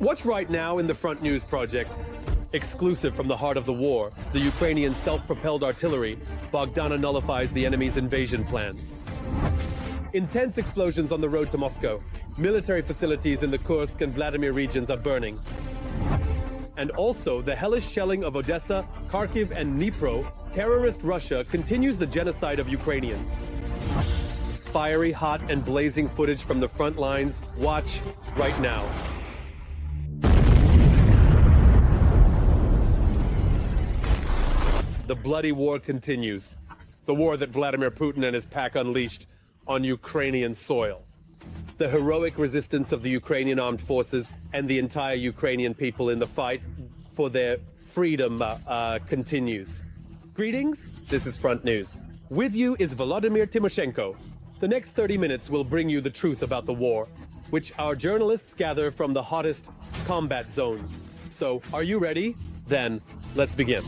Watch right now in the Front News Project. Exclusive from the heart of the war, the Ukrainian self-propelled artillery, Bogdana nullifies the enemy's invasion plans. Intense explosions on the road to Moscow. Military facilities in the Kursk and Vladimir regions are burning. And also, the hellish shelling of Odessa, Kharkiv, and Dnipro, terrorist Russia continues the genocide of Ukrainians. Fiery, hot, and blazing footage from the front lines. Watch right now. The bloody war continues. The war that Vladimir Putin and his pack unleashed on Ukrainian soil. The heroic resistance of the Ukrainian armed forces and the entire Ukrainian people in the fight for their freedom continues. Greetings, this is Front News. With you is Volodymyr Tymoshenko. The next 30 minutes will bring you the truth about the war, which our journalists gather from the hottest combat zones. So, are you ready? Then, let's begin.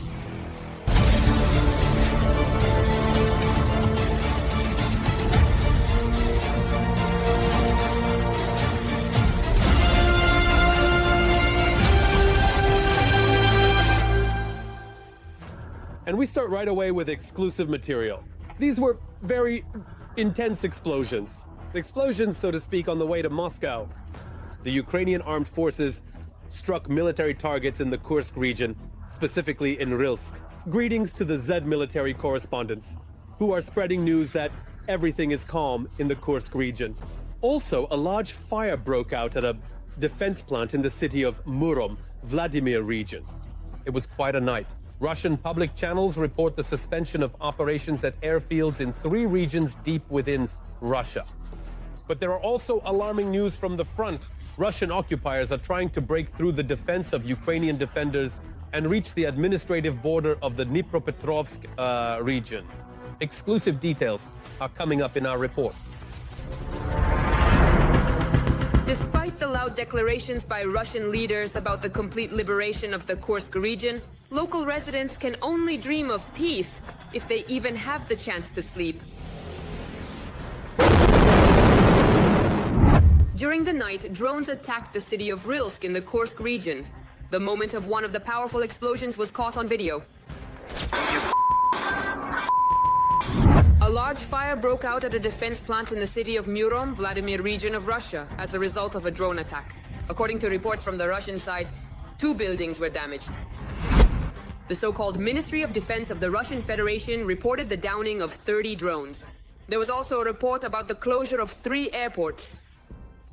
And we start right away with exclusive material. These were very intense explosions. Explosions, so to speak, on the way to Moscow. The Ukrainian armed forces struck military targets in the Kursk region, specifically in Rilsk. Greetings to the Z military correspondents, who are spreading news that everything is calm in the Kursk region. Also, a large fire broke out at a defense plant in the city of Murom, Vladimir region. It was quite a night. Russian public channels report the suspension of operations at airfields in 3 regions deep within Russia. But there are also alarming news from the front. Russian occupiers are trying to break through the defense of Ukrainian defenders and reach the administrative border of the Dnipropetrovsk region. Exclusive details are coming up in our report. Despite the loud declarations by Russian leaders about the complete liberation of the Kursk region, local residents can only dream of peace if they even have the chance to sleep. During the night, drones attacked the city of Rilsk in the Kursk region. The moment of one of the powerful explosions was caught on video. A large fire broke out at a defense plant in the city of Murom, Vladimir region of Russia, as a result of a drone attack. According to reports from the Russian side, 2 buildings were damaged. The so-called Ministry of Defense of the Russian Federation reported the downing of 30 drones. There was also a report about the closure of 3 airports.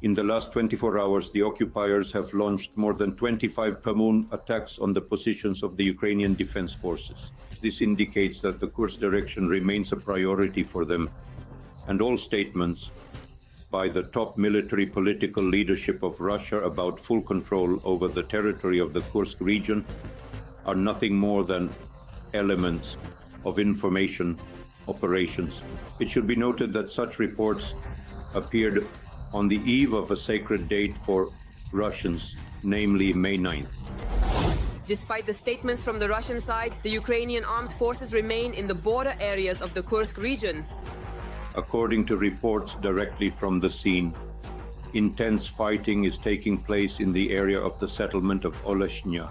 In the last 24 hours, the occupiers have launched more than 25 Kamun attacks on the positions of the Ukrainian defense forces. This indicates that the Kursk direction remains a priority for them, and all statements by the top military political leadership of Russia about full control over the territory of the Kursk region are nothing more than elements of information operations. It should be noted that such reports appeared on the eve of a sacred date for Russians, namely May 9th. Despite the statements from the Russian side, the Ukrainian armed forces remain in the border areas of the Kursk region. According to reports directly from the scene, intense fighting is taking place in the area of the settlement of Oleshnya.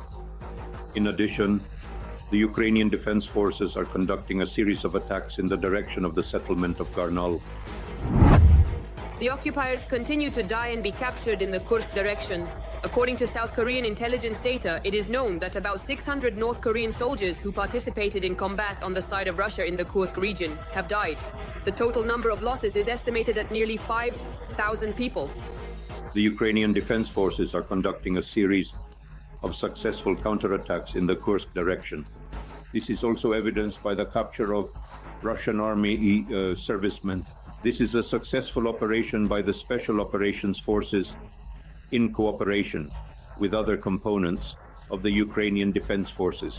In addition, the Ukrainian defense forces are conducting a series of attacks in the direction of the settlement of Garnal. The occupiers continue to die and be captured in the Kursk direction. According to South Korean intelligence data, it is known that about 600 North Korean soldiers who participated in combat on the side of Russia in the Kursk region have died. The total number of losses is estimated at nearly 5,000 people. The Ukrainian defense forces are conducting a series of successful counterattacks in the Kursk direction. This is also evidenced by the capture of Russian army servicemen. This is a successful operation by the Special Operations Forces in cooperation with other components of the Ukrainian Defense Forces.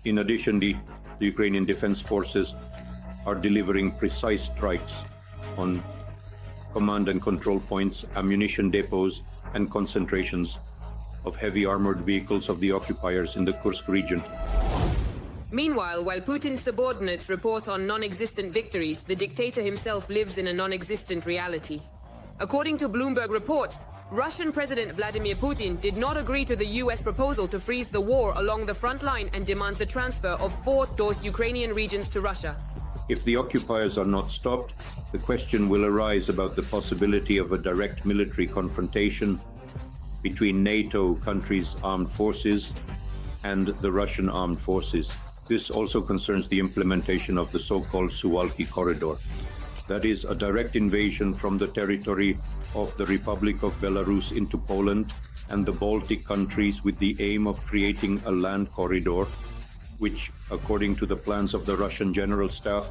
In addition, the Ukrainian Defense Forces are delivering precise strikes on command and control points, ammunition depots, and concentrations of heavy armored vehicles of the occupiers in the Kursk region. Meanwhile, while Putin's subordinates report on non-existent victories, the dictator himself lives in a non-existent reality. According to Bloomberg reports, Russian President Vladimir Putin did not agree to the US proposal to freeze the war along the front line and demands the transfer of 4 those Ukrainian regions to Russia. If the occupiers are not stopped, the question will arise about the possibility of a direct military confrontation between NATO countries' armed forces and the Russian armed forces. This also concerns the implementation of the so-called Suwalki corridor. That is, a direct invasion from the territory of the Republic of Belarus into Poland and the Baltic countries with the aim of creating a land corridor, which, according to the plans of the Russian General Staff,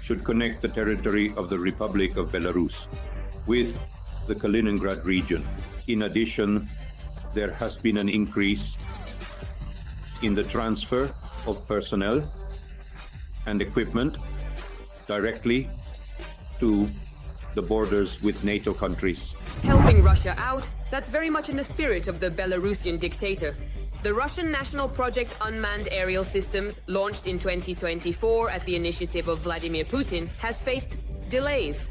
should connect the territory of the Republic of Belarus with the Kaliningrad region. In addition, there has been an increase in the transfer of personnel and equipment directly to the borders with NATO countries. Helping Russia out, that's very much in the spirit of the Belarusian dictator. The Russian National Project Unmanned Aerial Systems, launched in 2024 at the initiative of Vladimir Putin, has faced delays.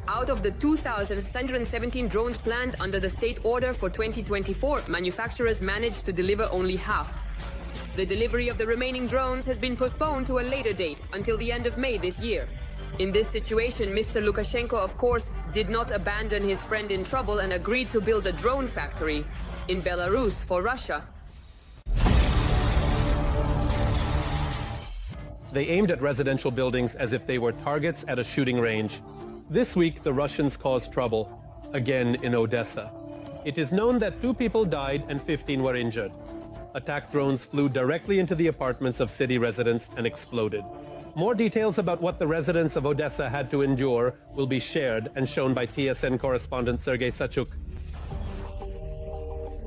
Out of the 2,617 drones planned under the state order for 2024, manufacturers managed to deliver only half. The delivery of the remaining drones has been postponed to a later date, until the end of May this year. In this situation, Mr. Lukashenko, of course, did not abandon his friend in trouble and agreed to build a drone factory in Belarus for Russia. They aimed at residential buildings as if they were targets at a shooting range. This week, the Russians caused trouble, again in Odessa. It is known that 2 people died and 15 were injured. Attack drones flew directly into the apartments of city residents and exploded. More details about what the residents of Odessa had to endure will be shared and shown by TSN correspondent Sergei Sachuk.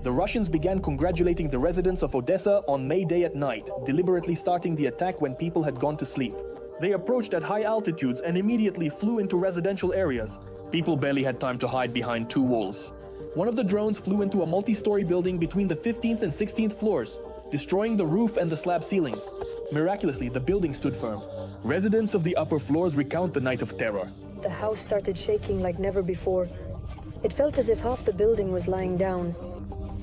The Russians began congratulating the residents of Odessa on May Day at night, deliberately starting the attack when people had gone to sleep. They approached at high altitudes and immediately flew into residential areas. People barely had time to hide behind 2 walls. One of the drones flew into a multi-story building between the 15th and 16th floors, destroying the roof and the slab ceilings. Miraculously, the building stood firm. Residents of the upper floors recount the night of terror. The house started shaking like never before. It felt as if half the building was lying down.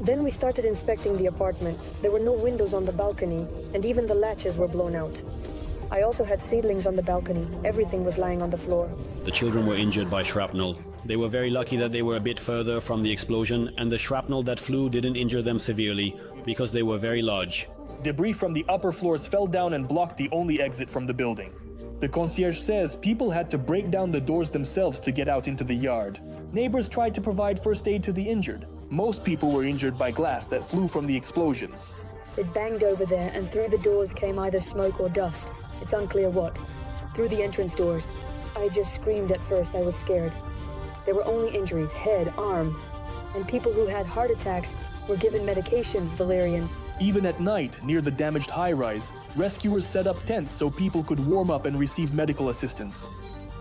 Then we started inspecting the apartment. There were no windows on the balcony, and even the latches were blown out. I also had seedlings on the balcony. Everything was lying on the floor. The children were injured by shrapnel. They were very lucky that they were a bit further from the explosion, and the shrapnel that flew didn't injure them severely because they were very large. Debris from the upper floors fell down and blocked the only exit from the building. The concierge says people had to break down the doors themselves to get out into the yard. Neighbors tried to provide first aid to the injured. Most people were injured by glass that flew from the explosions. It banged over there, and through the doors came either smoke or dust. It's unclear what. Through the entrance doors. I just screamed at first. I was scared. There were only injuries, head, arm. And people who had heart attacks were given medication, Valerian. Even at night, near the damaged high-rise, rescuers set up tents so people could warm up and receive medical assistance.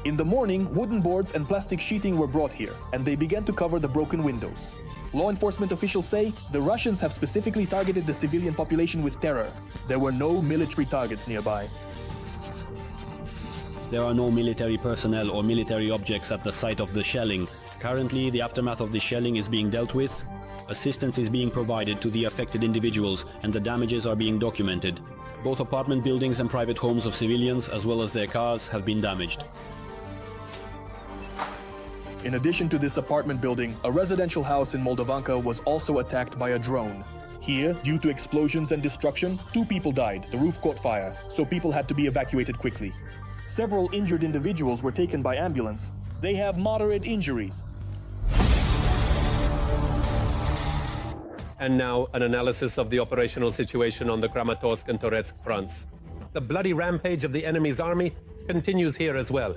In the morning, wooden boards and plastic sheeting were brought here, and they began to cover the broken windows. Law enforcement officials say the Russians have specifically targeted the civilian population with terror. There were no military targets nearby. There are no military personnel or military objects at the site of the shelling. Currently, the aftermath of the shelling is being dealt with. Assistance is being provided to the affected individuals, and the damages are being documented. Both apartment buildings and private homes of civilians, as well as their cars, have been damaged. In addition to this apartment building, a residential house in Moldovanka was also attacked by a drone. Here, due to explosions and destruction, 2 people died. The roof caught fire, so people had to be evacuated quickly. Several injured individuals were taken by ambulance. They have moderate injuries. And now, an analysis of the operational situation on the Kramatorsk and Toretsk fronts. The bloody rampage of the enemy's army continues here as well.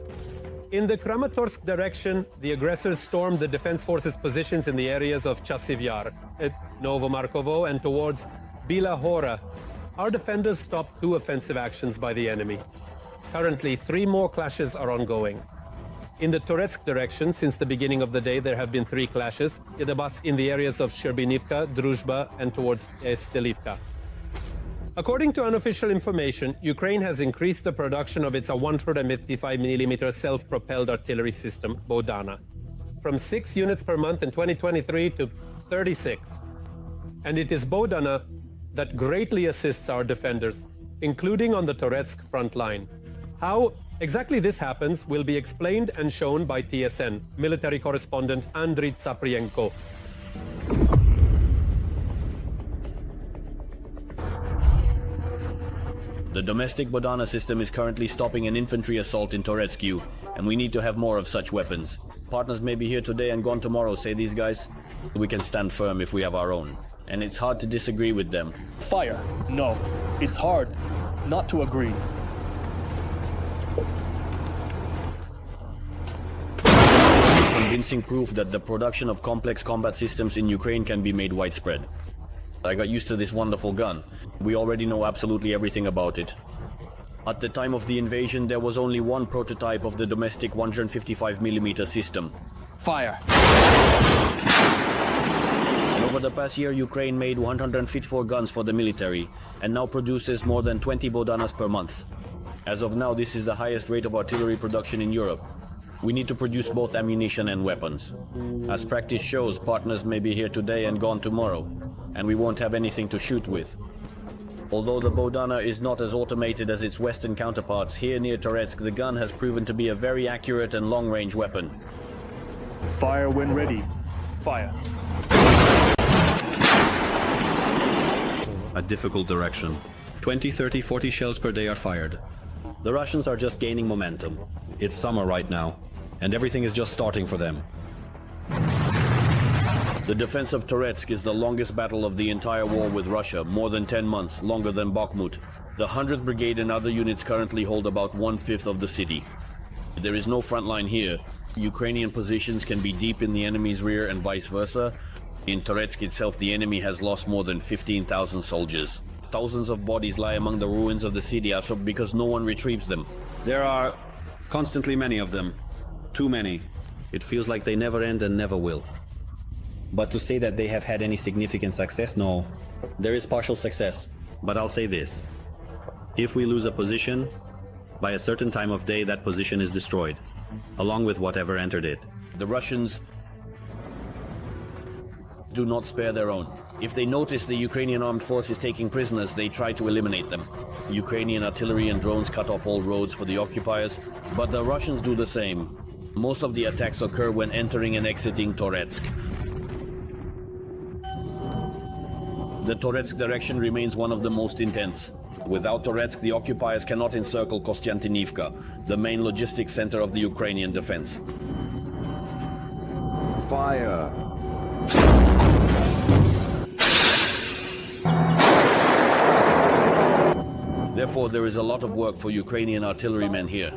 In the Kramatorsk direction, the aggressors stormed the defense forces' positions in the areas of Chasiv Yar, at Novomarkovo, and towards Bila Hora. Our defenders stopped 2 offensive actions by the enemy. Currently, 3 more clashes are ongoing. In the Toretsk direction, since the beginning of the day, there have been 3 clashes, in the areas of Sherbinivka, Druzhba, and towards Estelivka. According to unofficial information, Ukraine has increased the production of its 155mm self-propelled artillery system, Bodana. from 6 units per month in 2023 to 36. And it is Bodana that greatly assists our defenders, including on the Toretsk front line. How exactly this happens will be explained and shown by TSN military correspondent Andriy Tsaprienko. The domestic Bodana system is currently stopping an infantry assault in Toretsk, and we need to have more of such weapons. Partners may be here today and gone tomorrow, say these guys. We can stand firm if we have our own. And it's hard to disagree with them. Fire. No. It's hard not to agree. It's convincing proof that the production of complex combat systems in Ukraine can be made widespread. I got used to this wonderful gun. We already know absolutely everything about it. At the time of the invasion, there was only one prototype of the domestic 155mm system. Fire. And over the past year, Ukraine made 154 guns for the military, and now produces more than 20 Bodanas per month. As of now, this is the highest rate of artillery production in Europe. We need to produce both ammunition and weapons. As practice shows, partners may be here today and gone tomorrow, and we won't have anything to shoot with. Although the Bodana is not as automated as its western counterparts, here near Toretsk the gun has proven to be a very accurate and long-range weapon. Fire when ready. Fire. A difficult direction. 20, 30, 40 shells per day are fired. The Russians are just gaining momentum. It's summer right now, and everything is just starting for them. The defense of Toretsk is the longest battle of the entire war with Russia, more than 10 months, longer than Bakhmut. The 100th Brigade and other units currently hold about 1/5 of the city. There is no front line here. Ukrainian positions can be deep in the enemy's rear and vice versa. In Toretsk itself, the enemy has lost more than 15,000 soldiers. Thousands of bodies lie among the ruins of the city because no one retrieves them. There are constantly many of them. Too many. It feels like they never end and never will. But to say that they have had any significant success, no. There is partial success. But I'll say this. If we lose a position, by a certain time of day that position is destroyed, along with whatever entered it. The Russians do not spare their own. If they notice the Ukrainian armed forces taking prisoners, they try to eliminate them. Ukrainian artillery and drones cut off all roads for the occupiers, but the Russians do the same. Most of the attacks occur when entering and exiting Toretsk. The Toretsk direction remains one of the most intense. Without Toretsk, the occupiers cannot encircle Kostiantynivka, the main logistics center of the Ukrainian defense. Fire! Therefore, there is a lot of work for Ukrainian artillerymen here.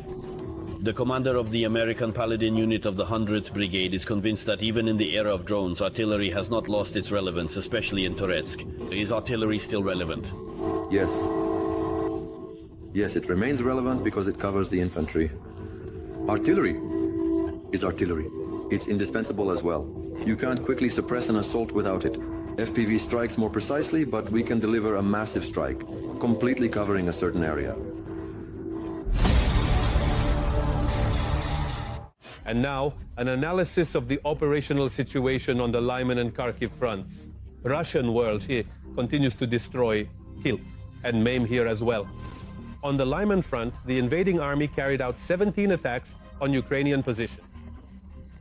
The commander of the American Paladin unit of the 100th Brigade is convinced that even in the era of drones, artillery has not lost its relevance, especially in Toretsk. Is artillery still relevant? Yes. Yes, it remains relevant because it covers the infantry. Artillery is artillery. It's indispensable as well. You can't quickly suppress an assault without it. FPV strikes more precisely, but we can deliver a massive strike, completely covering a certain area. And now, an analysis of the operational situation on the Lyman and Kharkiv fronts. Russian world here continues to destroy, kill, and maim here as well. On the Lyman front, the invading army carried out 17 attacks on Ukrainian positions.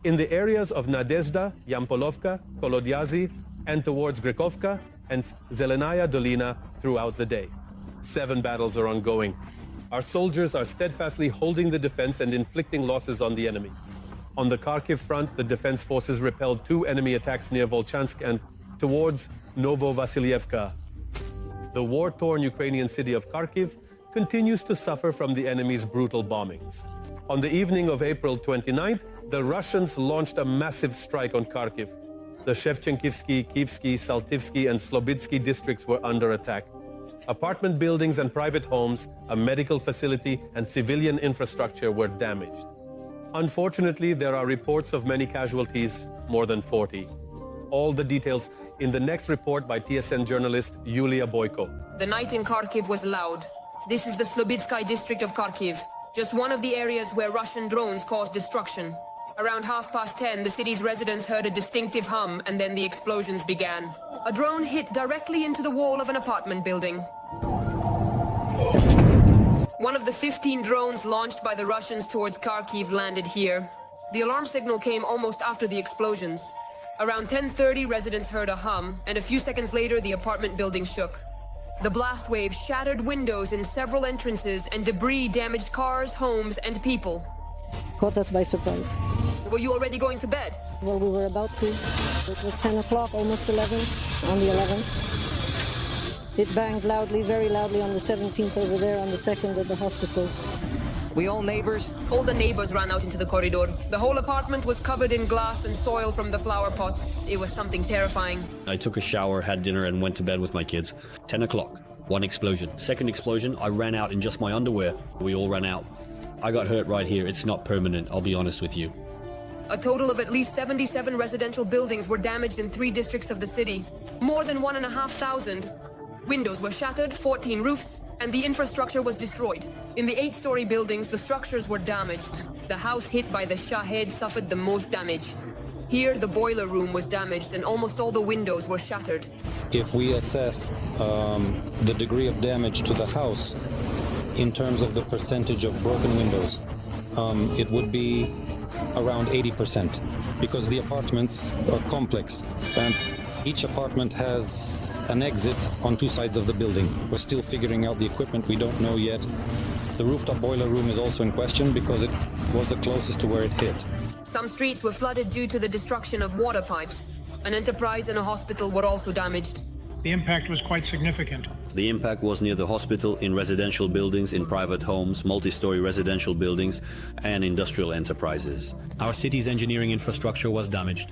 In the areas of Nadezhda, Yampolovka, Kolodyazy, and towards Grikovka and Zelenaya Dolina throughout the day. 7 battles are ongoing. Our soldiers are steadfastly holding the defense and inflicting losses on the enemy. On the Kharkiv front, the defense forces repelled 2 enemy attacks near Volchansk and towards Novovasilievka. The war-torn Ukrainian city of Kharkiv continues to suffer from the enemy's brutal bombings. On the evening of April 29th, the Russians launched a massive strike on Kharkiv. The Shevchenkivsky, Kivsky, Saltivsky, and Slobitsky districts were under attack. Apartment buildings and private homes, a medical facility, and civilian infrastructure were damaged. Unfortunately, there are reports of many casualties, more than 40. All the details in the next report by TSN journalist Yulia Boyko. The night in Kharkiv was loud. This is the Slobitsky district of Kharkiv, just one of the areas where Russian drones caused destruction. Around 10:30, the city's residents heard a distinctive hum, and then the explosions began. A drone hit directly into the wall of an apartment building. One of the 15 drones launched by the Russians towards Kharkiv landed here. The alarm signal came almost after the explosions. Around 10:30, residents heard a hum, and a few seconds later, the apartment building shook. The blast wave shattered windows in several entrances, and debris damaged cars, homes, and people. Caught us by surprise. Were you already going to bed? Well, we were about to. It was 10 o'clock, almost 11, on the 11th. It banged loudly, very loudly on the 17th over there, on the 2nd at the hospital. We all neighbors? All the neighbors ran out into the corridor. The whole apartment was covered in glass and soil from the flower pots. It was something terrifying. I took a shower, had dinner, and went to bed with my kids. 10 o'clock. One explosion. Second explosion, I ran out in just my underwear. We all ran out. I got hurt right here. It's not permanent, I'll be honest with you. A total of at least 77 residential buildings were damaged in 3 districts of the city. More than 1,500. Windows were shattered, 14 roofs, and the infrastructure was destroyed. In the 8-story buildings, the structures were damaged. The house hit by the Shahed suffered the most damage. Here, the boiler room was damaged and almost all the windows were shattered. If we assess the degree of damage to the house in terms of the percentage of broken windows, it would be around 80%, because the apartments are complex and each apartment has an exit on 2 sides of the building. We're still figuring out the equipment, we don't know yet. The rooftop boiler room is also in question because it was the closest to where it hit. Some streets were flooded due to the destruction of water pipes. An enterprise and a hospital were also damaged. The impact was quite significant. The impact was near the hospital, in residential buildings, in private homes, multi-story residential buildings, and industrial enterprises. Our city's engineering infrastructure was damaged.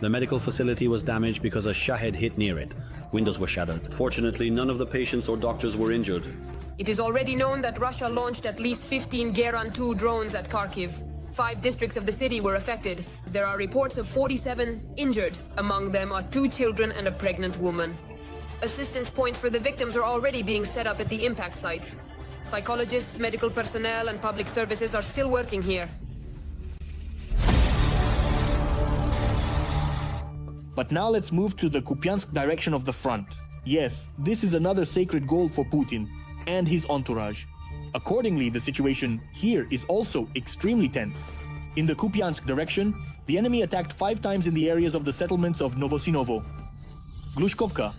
The medical facility was damaged because a Shahed hit near it. Windows were shattered. Fortunately, none of the patients or doctors were injured. It is already known that Russia launched at least 15 Geran-2 drones at Kharkiv. 5 districts of the city were affected. There are reports of 47 injured. Among them are 2 children and a pregnant woman. Assistance points for the victims are already being set up at the impact sites. Psychologists, medical personnel, and public services are still working here. But now let's move to the Kupiansk direction of the front. Yes, this is another sacred goal for Putin and his entourage. Accordingly, the situation here is also extremely tense. In the Kupiansk direction, the enemy attacked 5 times in the areas of the settlements of Novosinovo, Glushkovka,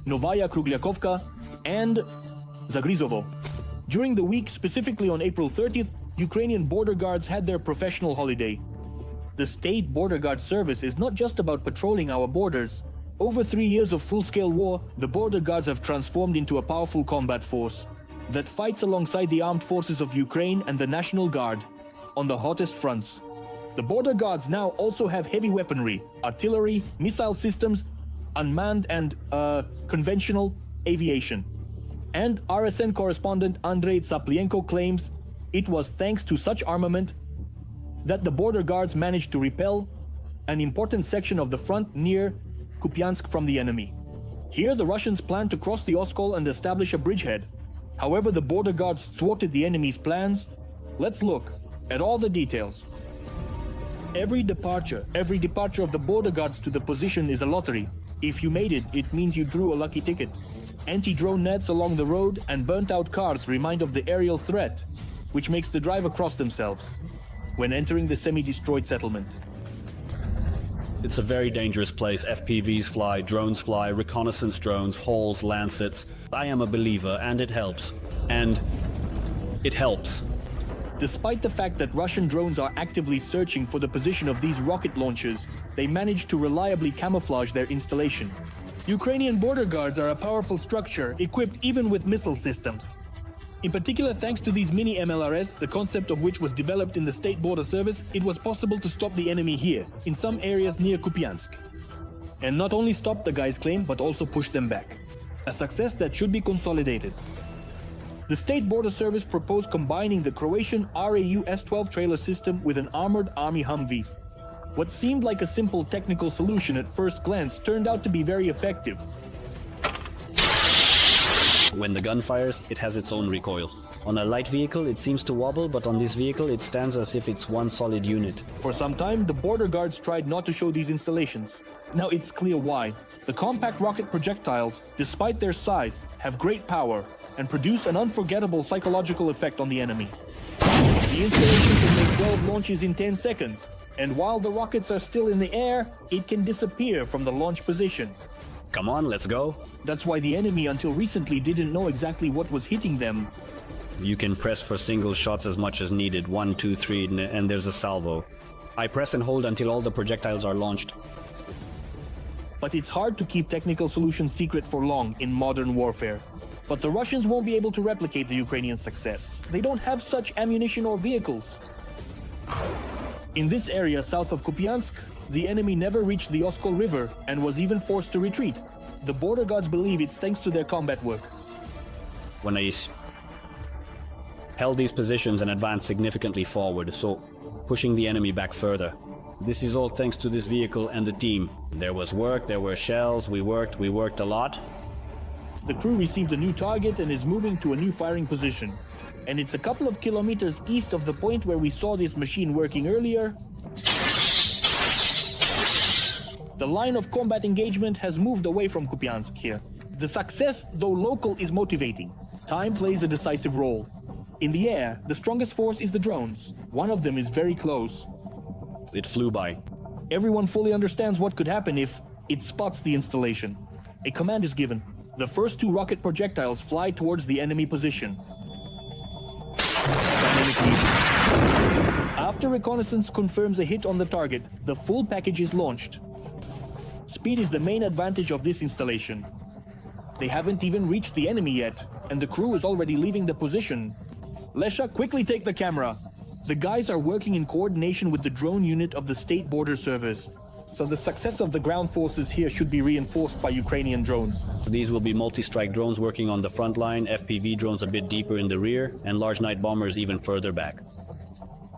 Novaya Kruglyakhovka, and Zagrizovo. During the week, specifically on April 30th, Ukrainian border guards had their professional holiday. The State Border Guard Service is not just about patrolling our borders. Over 3 years of full-scale war, the border guards have transformed into a powerful combat force that fights alongside the armed forces of Ukraine and the National Guard on the hottest fronts. The border guards now also have heavy weaponry, artillery, missile systems, unmanned and conventional aviation. And RSN correspondent Andrei Tsaplienko claims it was thanks to such armament that the border guards managed to repel an important section of the front near Kupyansk from the enemy. Here the Russians planned to cross the Oskol and establish a bridgehead. However, the border guards thwarted the enemy's plans. Let's look at all the details. Every departure of the border guards to the position is a lottery. If you made it, it means you drew a lucky ticket. Anti-drone nets along the road and burnt-out cars remind of the aerial threat, which makes the drive across themselves when entering the semi-destroyed settlement. It's a very dangerous place. FPVs fly, drones fly, reconnaissance drones, Halls, Lancets. I am a believer, and it helps. And it helps. Despite the fact that Russian drones are actively searching for the position of these rocket launchers, they managed to reliably camouflage their installation. Ukrainian border guards are a powerful structure, equipped even with missile systems. In particular, thanks to these mini MLRS, the concept of which was developed in the State Border Service, it was possible to stop the enemy here, in some areas near Kupiansk. And not only stop the guys' claim, but also push them back. A success that should be consolidated. The State Border Service proposed combining the Croatian RAU S-12 trailer system with an armored army Humvee. What seemed like a simple technical solution at first glance turned out to be very effective. When the gun fires, it has its own recoil. On a light vehicle, it seems to wobble, but on this vehicle, it stands as if it's one solid unit. For some time, the border guards tried not to show these installations. Now it's clear why. The compact rocket projectiles, despite their size, have great power and produce an unforgettable psychological effect on the enemy. The installation can make 12 launches in 10 seconds, and while the rockets are still in the air, it can disappear from the launch position. Come on, let's go. That's why the enemy until recently didn't know exactly what was hitting them. You can press for single shots as much as needed, 1, 2, 3, and there's a salvo. I press and hold until all the projectiles are launched. But it's hard to keep technical solutions secret for long in modern warfare. But the Russians won't be able to replicate the Ukrainian success. They don't have such ammunition or vehicles. In this area south of Kupiansk, the enemy never reached the Oskol River and was even forced to retreat. The border guards believe it's thanks to their combat work. When I held these positions and advanced significantly forward, so pushing the enemy back further. This is all thanks to this vehicle and the team. There was work, there were shells, we worked a lot. The crew received a new target and is moving to a new firing position. And it's a couple of kilometers east of the point where we saw this machine working earlier. The line of combat engagement has moved away from Kupyansk here. The success, though local, is motivating. Time plays a decisive role. In the air, the strongest force is the drones. One of them is very close. It flew by. Everyone fully understands what could happen if it spots the installation. A command is given. The first 2 rocket projectiles fly towards the enemy position. After reconnaissance confirms a hit on the target, the full package is launched. Speed is the main advantage of this installation. They haven't even reached the enemy yet, and the crew is already leaving the position. Lesha, quickly take the camera. The guys are working in coordination with the drone unit of the State Border Service, so the success of the ground forces here should be reinforced by Ukrainian drones. These will be multi-strike drones working on the front line, FPV drones a bit deeper in the rear, and large night bombers even further back.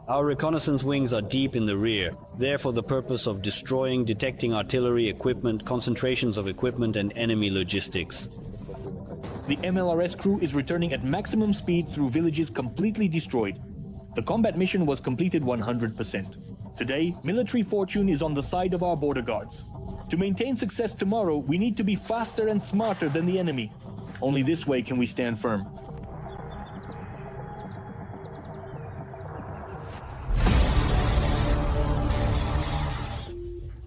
Our reconnaissance wings are deep in the rear, there for the purpose of destroying, detecting artillery equipment, concentrations of equipment, and enemy logistics. The MLRS crew is returning at maximum speed through villages completely destroyed. The combat mission was completed 100%. Today, military fortune is on the side of our border guards. To maintain success tomorrow, we need to be faster and smarter than the enemy. Only this way can we stand firm.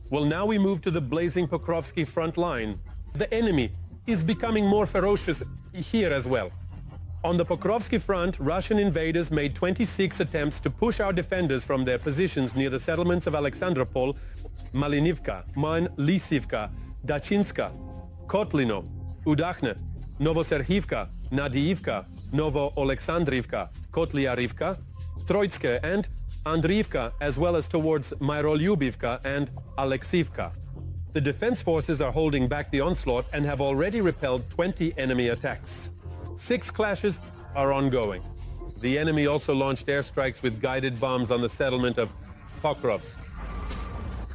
Well, now we move to the blazing Pokrovsky front line. The enemy is becoming more ferocious here as well. On the Pokrovsky front, Russian invaders made 26 attempts to push our defenders from their positions near the settlements of Alexandropol, Malinivka, Lisivka, Dachinska, Kotlino, Udakhne, Novoserhivka, Nadiivka, Novo-Oleksandrivka, Kotliarivka, Troitske and Andriivka, as well as towards Myrolyubivka and Aleksivka. The defense forces are holding back the onslaught and have already repelled 20 enemy attacks. 6 clashes are ongoing. The enemy also launched airstrikes with guided bombs on the settlement of Pokrovsk.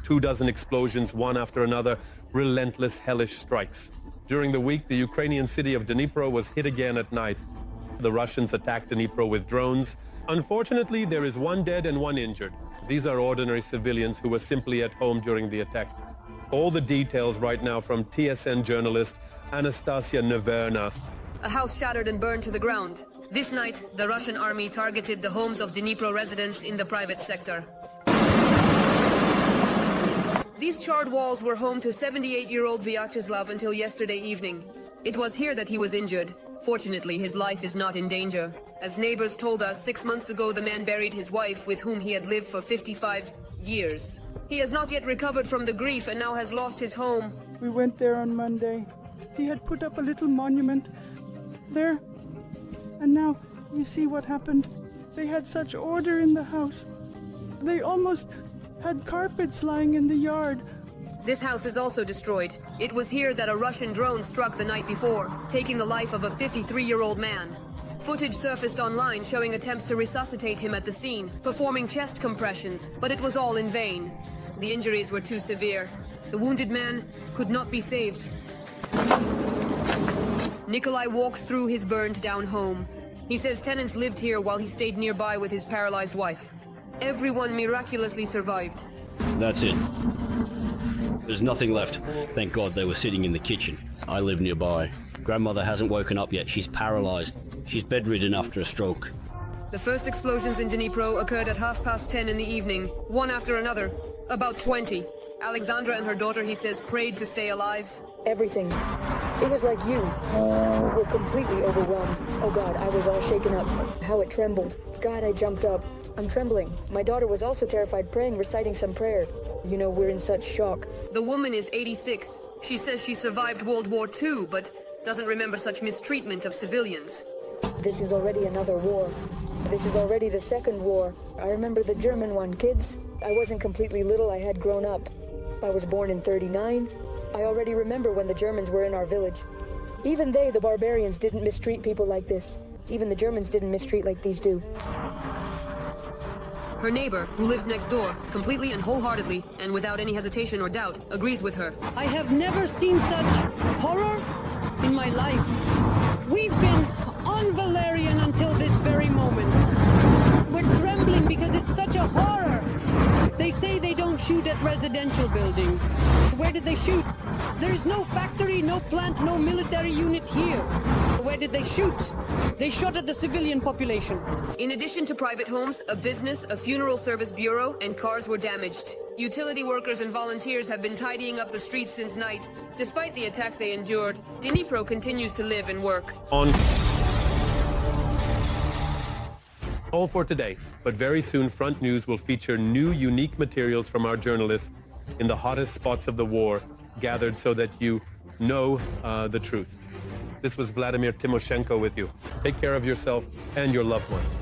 24 explosions, one after another, relentless, hellish strikes. During the week, the Ukrainian city of Dnipro was hit again at night. The Russians attacked Dnipro with drones. Unfortunately, there is 1 dead and 1 injured. These are ordinary civilians who were simply at home during the attack. All the details right now from TSN journalist Anastasia Neverna. A house shattered and burned to the ground. This night, the Russian army targeted the homes of Dnipro residents in the private sector. These charred walls were home to 78-year-old Vyacheslav until yesterday evening. It was here that he was injured. Fortunately, his life is not in danger. As neighbors told us, 6 months ago the man buried his wife, with whom he had lived for 55 years. He has not yet recovered from the grief and now has lost his home. We went there on Monday. He had put up a little monument there. And now, you see what happened. They had such order in the house. They almost had carpets lying in the yard. This house is also destroyed. It was here that a Russian drone struck the night before, taking the life of a 53-year-old man. Footage surfaced online showing attempts to resuscitate him at the scene, performing chest compressions, but it was all in vain. The injuries were too severe. The wounded man could not be saved. Nikolai walks through his burned-down home. He says tenants lived here while he stayed nearby with his paralyzed wife. Everyone miraculously survived. That's it. There's nothing left. Thank God they were sitting in the kitchen. I live nearby. Grandmother hasn't woken up yet. She's paralyzed. She's bedridden after a stroke. The first explosions in Dnipro occurred at 10:30 in the evening, one after another. About 20. Alexandra and her daughter, he says, prayed to stay alive. Everything. It was like you. We were completely overwhelmed. Oh God, I was all shaken up. How it trembled. God, I jumped up. I'm trembling. My daughter was also terrified, praying, reciting some prayer. You know, we're in such shock. The woman is 86. She says she survived World War II, but doesn't remember such mistreatment of civilians. This is already another war. This is already the second war. I remember the German one, kids. I wasn't completely little, I had grown up. I was born in '39. I already remember when the Germans were in our village. Even they, the barbarians, didn't mistreat people like this. Even the Germans didn't mistreat like these do. Her neighbor, who lives next door, completely and wholeheartedly, and without any hesitation or doubt, agrees with her. I have never seen such horror in my life. We've been on Valerian until this very moment. We're trembling because it's such a horror. They say they don't shoot at residential buildings. Where did they shoot? There is no factory, no plant, no military unit here. Where did they shoot? They shot at the civilian population. In addition to private homes, a business, a funeral service bureau, and cars were damaged. Utility workers and volunteers have been tidying up the streets since night. Despite the attack they endured, Dnipro continues to live and work. All for today, but very soon Front News will feature new unique materials from our journalists in the hottest spots of the war, gathered so that you know the truth. This was Vladimir Timoshenko with you. Take care of yourself and your loved ones.